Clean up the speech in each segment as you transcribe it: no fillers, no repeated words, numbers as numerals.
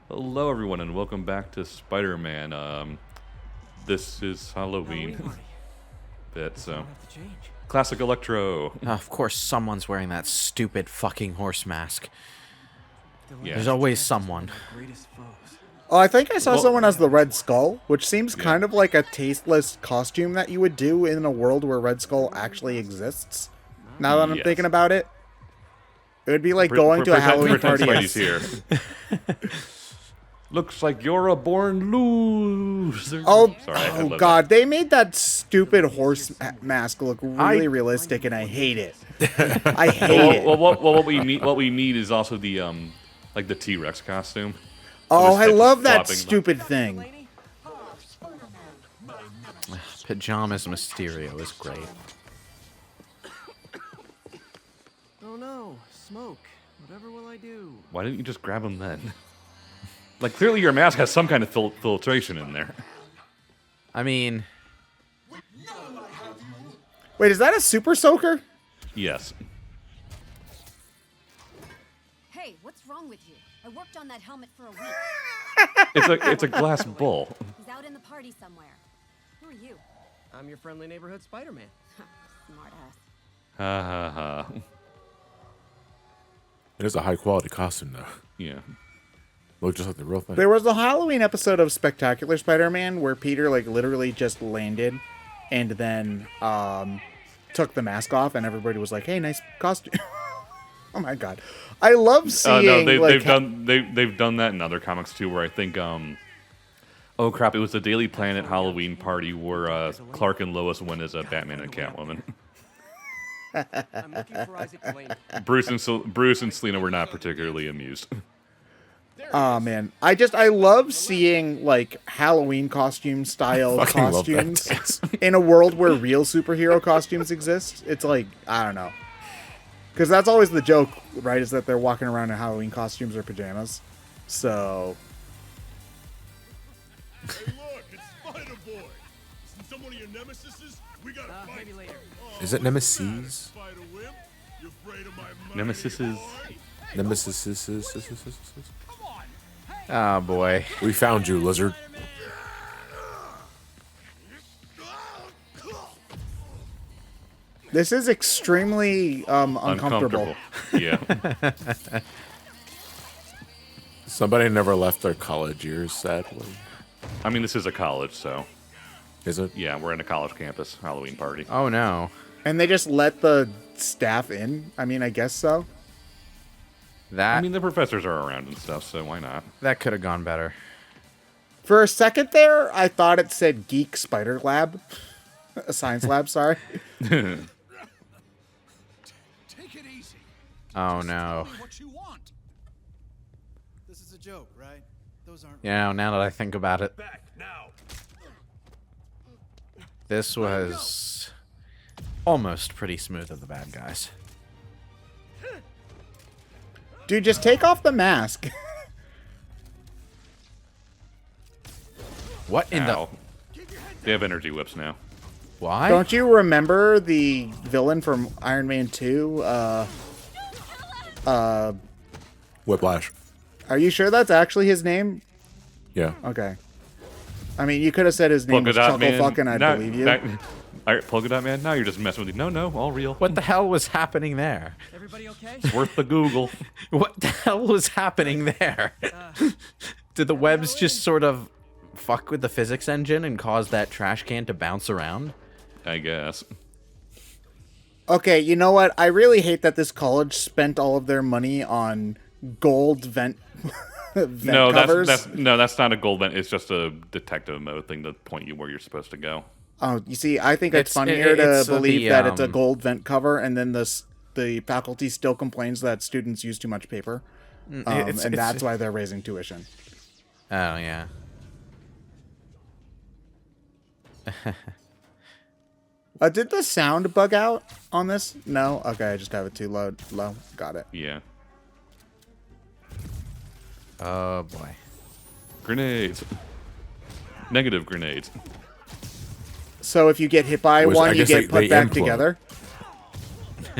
Hello, everyone, and welcome back to Spider-Man. This is Halloween bit, so classic Electro. Of course, someone's wearing that stupid fucking horse mask. Yeah. There's always someone. Oh, I think I saw someone as the Red Skull, which seems kind of like a tasteless costume that you would do in a world where Red Skull actually exists. Now that I'm thinking about it, it would be like going to a Halloween party. Here. Looks like you're a born loser. Oh, Sorry, God, they made that stupid horse mask look really realistic, and I hate it. I hate it. Well, what we need is also the like the T-Rex costume. Oh, I love that stupid thing. Pajamas Mysterio is great. Oh no, smoke. Whatever will I do? Why didn't you just grab him then? Like, clearly your mask has some kind of filtration in there. I mean... Wait, is that a super soaker? Yes. Hey, what's wrong with you? I worked on that helmet for a week. It's a glass bull. He's out in the party somewhere. Who are you? I'm your friendly neighborhood Spider-Man. Smart ass. Ha ha ha. It is a high quality costume, though. Yeah. Look just like the real thing. There was a Halloween episode of Spectacular Spider-Man where Peter like literally just landed and then took the mask off and everybody was like, "Hey, nice costume." Oh my god. I love seeing they've done that in other comics too, where I think oh crap, it was the Daily Planet Halloween party where Clark and Lois went as a Batman and Catwoman. I'm looking for Isaac Delaney. Bruce and Selena were not particularly amused. Oh man, I love seeing like Halloween costume style Fucking love costumes that. in a world where real superhero costumes exist. It's like, I don't know, because that's always the joke, right? Is that they're walking around in Halloween costumes or pajamas. So Hey, look, it's Spider-Boy. Isn't someone of your nemesises? We gotta fight. Maybe later. Is it Nemesis? Spider-Wimp, you afraid of my money, Nemesis is... boy? Nemesis. Oh boy. We found you, lizard. this is extremely uncomfortable. Yeah. Somebody never left their college years, sadly. I mean, this is a college, so Is it? yeah, we're in a college campus Halloween party. Oh no. And they just let the staff in. I mean, I guess so. I mean, the professors are around and stuff, so why not? That could have gone better. For a second there, I thought it said Geek Spider Lab. A science lab, sorry. Take it easy. Oh no. What you want? This is a joke, right? Those aren't Yeah, now that I think about it, back now. this was almost pretty smooth of the bad guys. Dude, just take off the mask. What in Ow. They have energy whips now. the... Why? Don't you remember the villain from Iron Man 2? Whiplash. Are you sure that's actually his name? Yeah. Okay. I mean, you could have said his name was Polka Dot Chuckle Man. Fuck and I'd Not- believe you. All right, Polka Dot Man. Now you're just messing with you. No, all real. What the hell was happening there? Everybody okay? Worth the Google. What the hell was happening there? Did the webs just sort of fuck with the physics engine and cause that trash can to bounce around? I guess. Okay, you know what? I really hate that this college spent all of their money on gold vent covers. That's not a gold vent. It's just a detective mode thing to point you where you're supposed to go. Oh, you see, I think it's It's- funnier to it's believe the, that it's a gold vent cover, and then the faculty still complains that students use too much paper, and that's why they're raising tuition. Oh, yeah. Did the sound bug out on this? No? Okay, I just have it too low. Got it. Yeah. Oh, boy. Grenades. Negative grenades. So if you get hit by I one, you guess get put they back implode. together?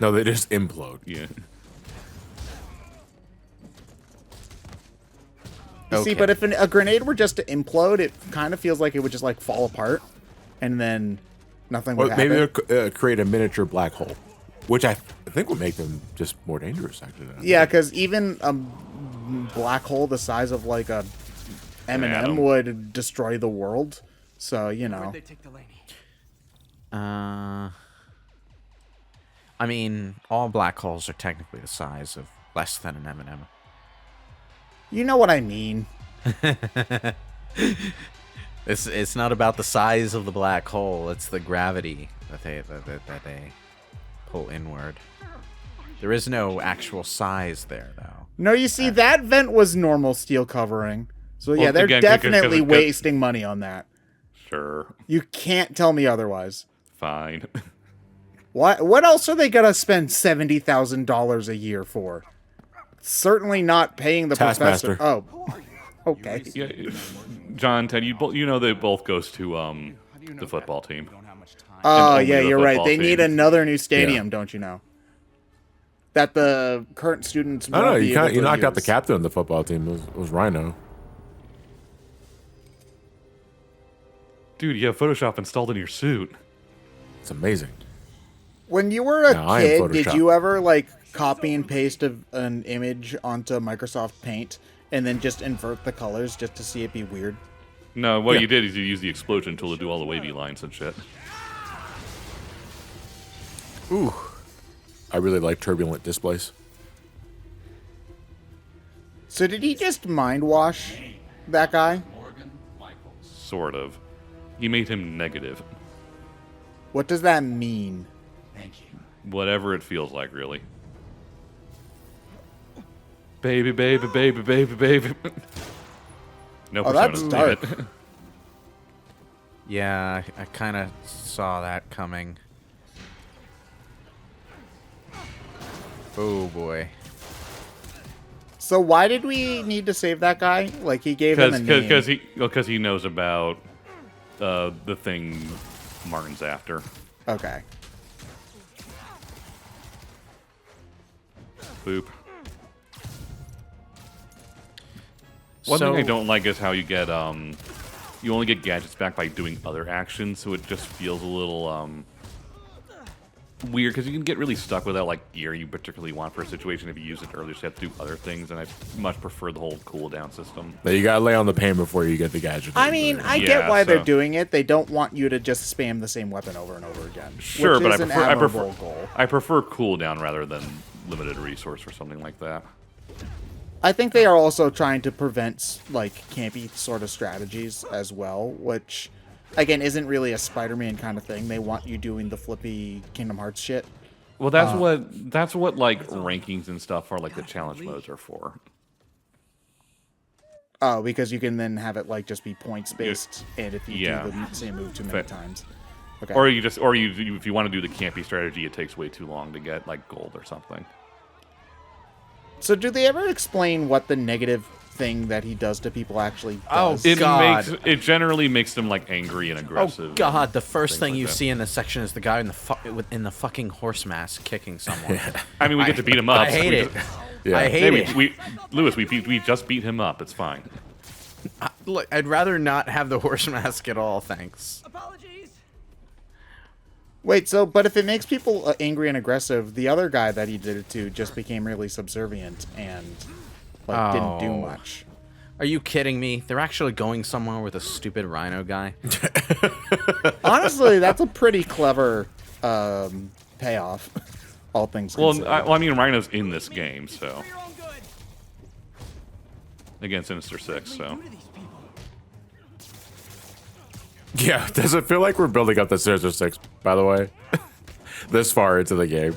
No, they just implode. Yeah. You see, Okay. but if a grenade were just to implode, it kind of feels like it would just like fall apart, and then nothing would Well, happen. maybe they'll create a miniature black hole, which I think would make them just more dangerous. Actually, Yeah, because even a black hole the size of like a M&M atom. would destroy the world. So you know, Where'd they take Delaney? I mean, all black holes are technically the size of less than an M&M. you know what I mean. It's not about the size of the black hole. It's the gravity that they pull inward. There is no actual size there, though. No, you see, that vent was normal steel covering. So yeah, Well, they're again, definitely 'cause- wasting money on that. Sure. You can't tell me otherwise. Fine. What else are they gonna spend $70,000 a year for? Certainly not paying the Taskmaster. professor. Oh, okay. Yeah, John, Ted, you know they both goes to the football team. Oh only yeah, the you're right. football They need team. another new stadium, don't you know? That the current students. I don't know. won't be You able to knocked out the use. captain of the football team. It was Rhino. Dude, you have Photoshop installed in your suit. It's amazing. When you were a No, I am kid, did Photoshop. you ever like copy and paste an image onto Microsoft Paint and then just invert the colors just to see it be weird? No, what Yeah. you did is you used the explosion tool to do all the wavy lines and shit. Ooh. I really like turbulent displays. So did he just mind wash that guy? Sort of. He made him negative. What does that mean? Whatever it feels like, really. Baby, baby, baby, baby, baby. No Oh, that's personas, dark. damn it. Yeah, I kind of saw that coming. Oh boy. So why did we need to save that guy? Like he gave him a name. Because he knows about the thing Martin's after. Okay. Boop. One thing I don't like is how you get you only get gadgets back by doing other actions, so it just feels a little weird because you can get really stuck without like gear you particularly want for a situation if you use it earlier, so you have to do other things, and I much prefer the whole cooldown system. Now, you gotta lay on the pain before you get the gadget. I mean, I Yeah, get why they're so- doing it. They don't want you to just spam the same weapon over and over again. Sure, which but is an admirable goal. I prefer cooldown rather than limited resource or something like that. I think they are also trying to prevent like campy sort of strategies as well, which again isn't really a Spider-Man kind of thing. They want you doing the flippy Kingdom Hearts shit. Well, that's what like rankings and stuff are, like the challenge modes are for. Oh, because you can then have it like just be points based, and if you Yeah. do the same move too many Fa- times. Okay. Or you if you want to do the campy strategy, it takes way too long to get like gold or something. So do they ever explain what the negative thing that he does to people actually does? It God. it generally makes them like angry and aggressive. Oh God! The first things thing like you that. see in this section is the guy in the fucking horse mask kicking someone. I mean, we get to beat him up. I so hate we it. just- Yeah. I Hey, hate it. Lewis, we just beat him up. It's fine. Look, I'd rather not have the horse mask at all. Thanks. Apologies. Wait, so but if it makes people angry and aggressive, the other guy that he did it to just became really subservient and like didn't do Oh. much. Are you kidding me? They're actually going somewhere with a stupid rhino guy. Honestly, that's a pretty clever payoff. All things Well, considered. I mean, Rhino's in this game, so For your own good. against Sinister Six. So Do to these people. Yeah, does it feel like we're building up the Sinister Six, by the way? This far into the game.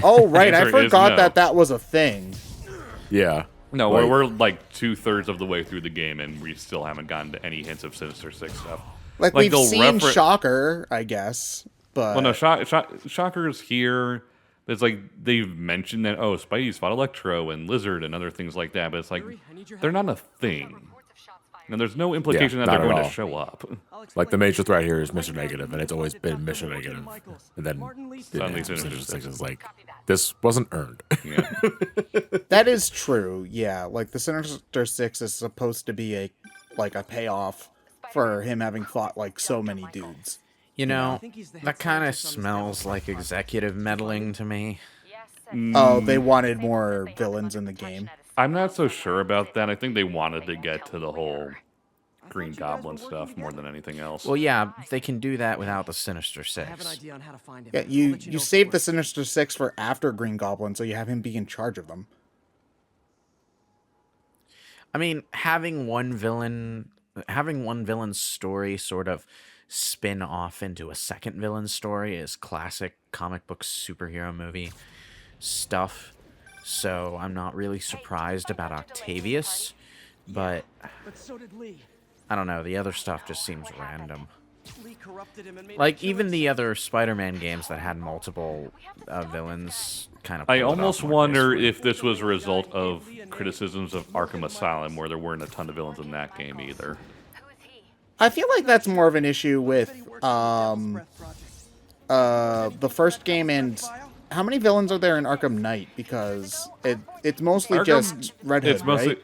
Oh right, I answer is forgot no. that was a thing. Yeah. no, Like- we're like 2/3 of the way through the game, and we still haven't gotten to any hints of Sinister Six stuff. Like we've they'll seen refer- Shocker, I guess, but Well, no, Shocker's here. It's like they've mentioned that Spidey's fought Electro and Lizard and other things like that, but it's like Hurry, I need your they're help. not a thing. And there's no implication that not they're at going to all. show up. Like the major threat here is Mr. Negative, and it's always been Mr. Negative. And then Suddenly Sinister Sinister Six is like, this wasn't earned. Yeah. That is true. Yeah, like the Sinister Six is supposed to be a payoff for him having fought like so many dudes. You know, that kind of smells like executive meddling to me. Oh, they wanted more villains in the game. I'm not so sure about that. I think they wanted to get to the whole Green Goblin stuff more than anything else. Well, yeah, they can do that without the Sinister I have an Six. idea on how to find him. Yeah, I'll you let know save the first. Sinister Six for after Green Goblin, so you have him be in charge of them. I mean, having one villain's story sort of spin off into a second villain's story is classic comic book superhero movie stuff. So I'm not really surprised about Octavius, but But so did Lee. I don't know, the other stuff just seems random. Lee corrupted him and made Like, him even choice. the other Spider-Man games that had multiple villains kind of... I almost wonder if this was a result of criticisms of Arkham Asylum, where there weren't a ton of villains in that game either. I feel like that's more of an issue with the first game and how many villains are there in Arkham Knight? Because it's mostly just Red Hood, It's mostly,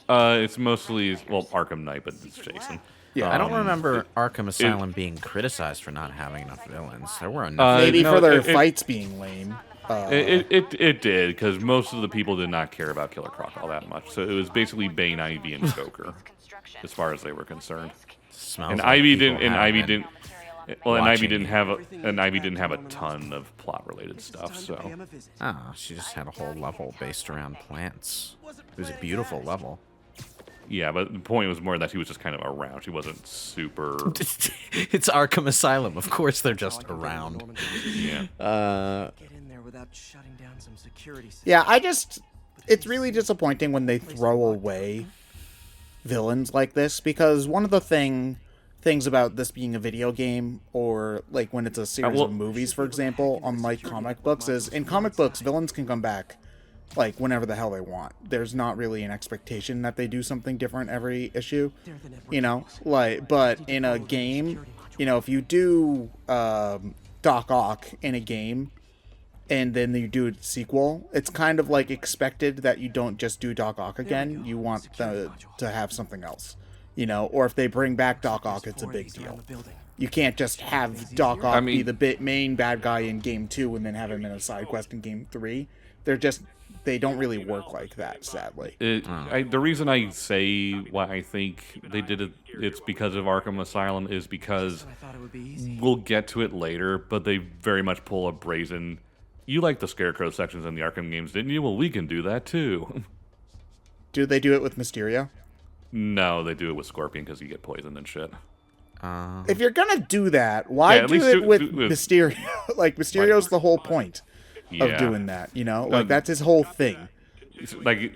right? it's mostly Arkham Knight, but it's Jason. Yeah, I don't remember Arkham Asylum being criticized for not having enough villains. There were enough. Maybe no, for their it- fights being lame. It did, because most of the people did not care about Killer Croc all that much. So it was basically Bane, Ivy, and Joker, as far as they were concerned. Smells And like Ivy people didn't. And have Ivy been. didn't. Well, and Ivy watching didn't it. have. And Ivy didn't have a ton of plot-related stuff. Time to So pay him a visit. Ah, she just had a whole level based around plants. It was a beautiful level. yeah, but the point was more that he was just kind of around. He wasn't super. It's Arkham Asylum. Of course they're just around. Yeah. Get in there without shutting down some security systems. Yeah, it's really disappointing when they throw away villains like this, because one of the things about this being a video game, or like when it's a series well- of movies, for example, unlike comic books, is in comic books villains can come back like whenever the hell they want. There's not really an expectation that they do something different every issue, you know, like, but in a game, you know, if you do Doc Ock in a game and then you do a sequel, it's kind of like expected that you don't just do Doc Ock again. You want to have something else, you know, or if they bring back Doc Ock, it's a big deal. You can't just have Doc Ock be the main bad guy in game 2 and then have him in a side quest in game 3. They don't really work like that, sadly. The reason I say why I think they did it, it's because of Arkham Asylum, is because I thought it would be easy. we'll get to it later, but they very much pull a brazen. You like the Scarecrow sections in the Arkham games, didn't you? Well, we can do that too. Do they do it with Mysterio? No, they do it with Scorpion because you get poisoned and shit. If you're gonna do that, why Yeah, at do least it do- with do- with- Mysterio? Like, Mysterio's the whole point of Yeah. doing that, you know? Like, that's his whole thing. Like,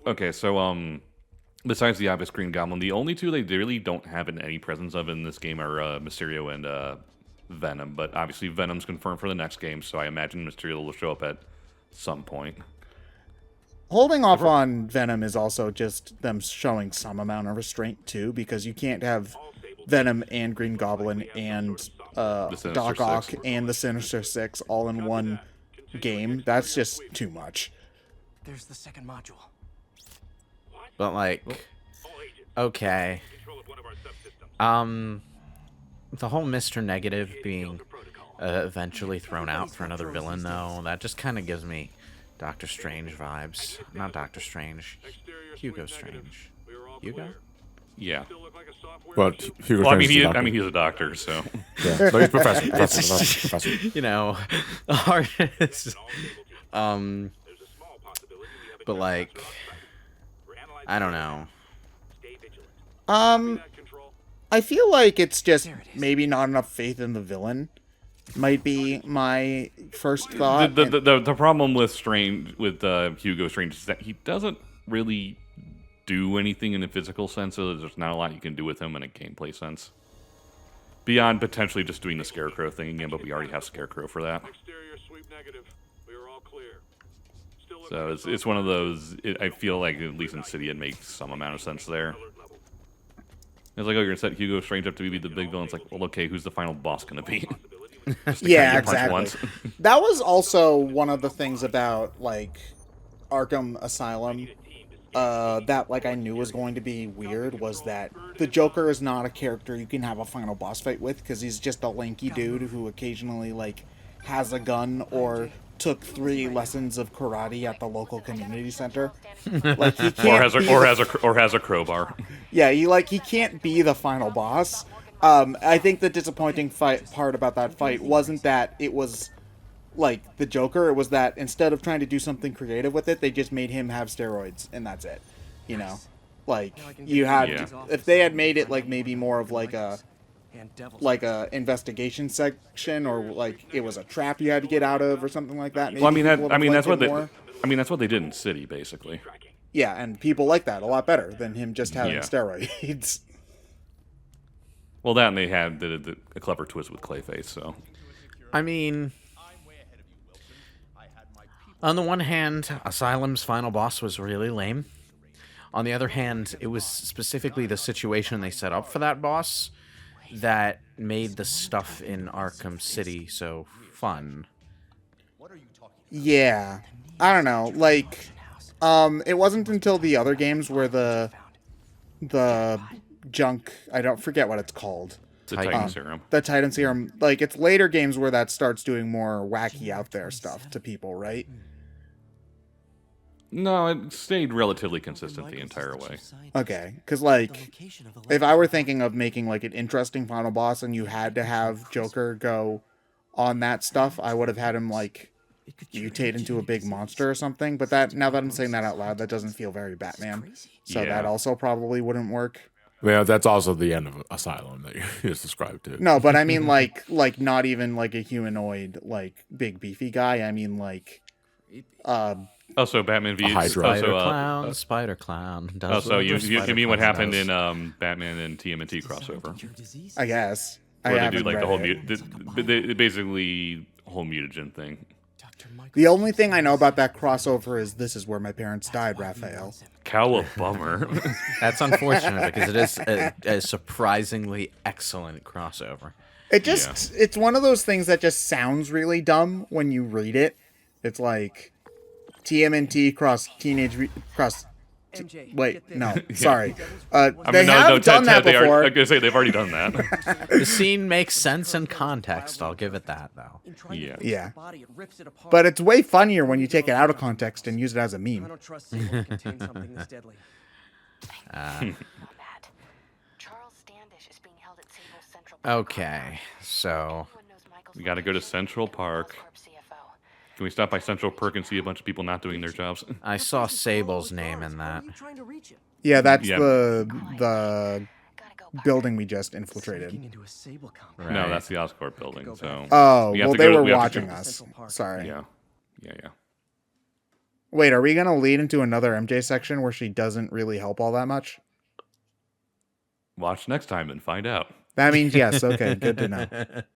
okay, so besides the obvious Green Goblin, the only two they really don't have any presence of in this game are Mysterio and Venom. But obviously Venom's confirmed for the next game, so I imagine Mysterio will show up at some point. Holding off on Venom is also just them showing some amount of restraint, too, because you can't have Venom and Green Goblin and Sinister Doc Ock Six. and the Sinister Six all in one game. That's just too much. There's the second module. But like, okay. The whole Mr. Negative being eventually thrown out for another villain, though, that just kind of gives me Doctor Strange vibes. Not Doctor Strange. Hugo Strange. Hugo? Yeah. But Hugo Well, Strange is a doctor. he's a doctor, so. Yeah. No, he's professor. You know, artists. But like, I don't know. I feel like it's just maybe not enough faith in the villain. Might be my first thought. The problem with Hugo Strange is that he doesn't really do anything in a physical sense, so there's not a lot you can do with him in a gameplay sense. Beyond potentially just doing the Scarecrow thing again, but we already have Scarecrow for that. So it's one of those, I feel like at least in City it makes some amount of sense there. It's like, oh, you're gonna set Hugo Strange up to be the big villain. It's like, well, okay, who's the final boss gonna be? Yeah, Kinda punch exactly. once. That was also one of the things about like Arkham Asylum that like I knew was going to be weird was that the Joker is not a character you can have a final boss fight with because he's just a lanky dude who occasionally like has a gun or took 3 lessons of karate at the local community center. Like he can't or has a crowbar. yeah, he can't be the final boss. I think the disappointing part about that fight wasn't that it was like the Joker. It was that instead of trying to do something creative with it, they just made him have steroids, and that's it. You know, like you had if they had made it like maybe more of like a investigation section or like it was a trap you had to get out of or something like that. Maybe Well, that's what more. that's what they did in City, basically. Yeah, and people like that a lot better than him just having Yeah. steroids. Well, that and they had a clever twist with Clayface. So I mean, on the one hand, Asylum's final boss was really lame. On the other hand, it was specifically the situation they set up for that boss that made the stuff in Arkham City so fun. Yeah, I don't know. Like, it wasn't until the other games where the junk, I don't forget what it's called. the Titan Serum. The Titan Serum, like it's later games where that starts doing more wacky out there stuff to people, right? No, it stayed relatively consistent the entire way. Okay, because like if I were thinking of making like an interesting final boss and you had to have Joker go on that stuff, I would have had him like mutate into a big monster or something. But that now that I'm saying that out loud, that doesn't feel very Batman. So Yeah. that also probably wouldn't work. Yeah, that's also the end of Asylum that you just described too. No, but I mean like not even like a humanoid like big beefy guy. I mean like Also, Batman v. Hydra. Spider clown. Does Also, you whatever mean what Spider-Clown happened does. in Batman and TMNT crossover, I guess. I where they haven't do like read the whole it. basically whole mutagen thing. The only thing I know about that crossover is this is where my parents died, Raphael. Cow a bummer. That's unfortunate because it is a surprisingly excellent crossover. It just it's one of those things that just sounds really dumb when you read it. It's like TMNT cross cross. Wait, no, sorry. They have done that before. I'm gonna say they've already done that. The scene makes sense in context. I'll give it that, though. Yeah. But it's way funnier when you take it out of context and use it as a meme. I don't trust Sable to contain something this deadly. Matt, Charles Standish is being held at Sable's Central. Okay, so We gotta go to Central Park. Can we stop by Central Perk and see a bunch of people not doing their jobs? I saw Sable's name in that. Trying to reach him. Yeah, that's Yeah. the building we just infiltrated. Into a Sable complex. Right. No, that's the Oscorp building. So Oh, we have well, to they go to- were we have to watching go- us. Sorry. Yeah. Wait, are we gonna lead into another MJ section where she doesn't really help all that much? Watch next time and find out. That means yes. Okay, good to know.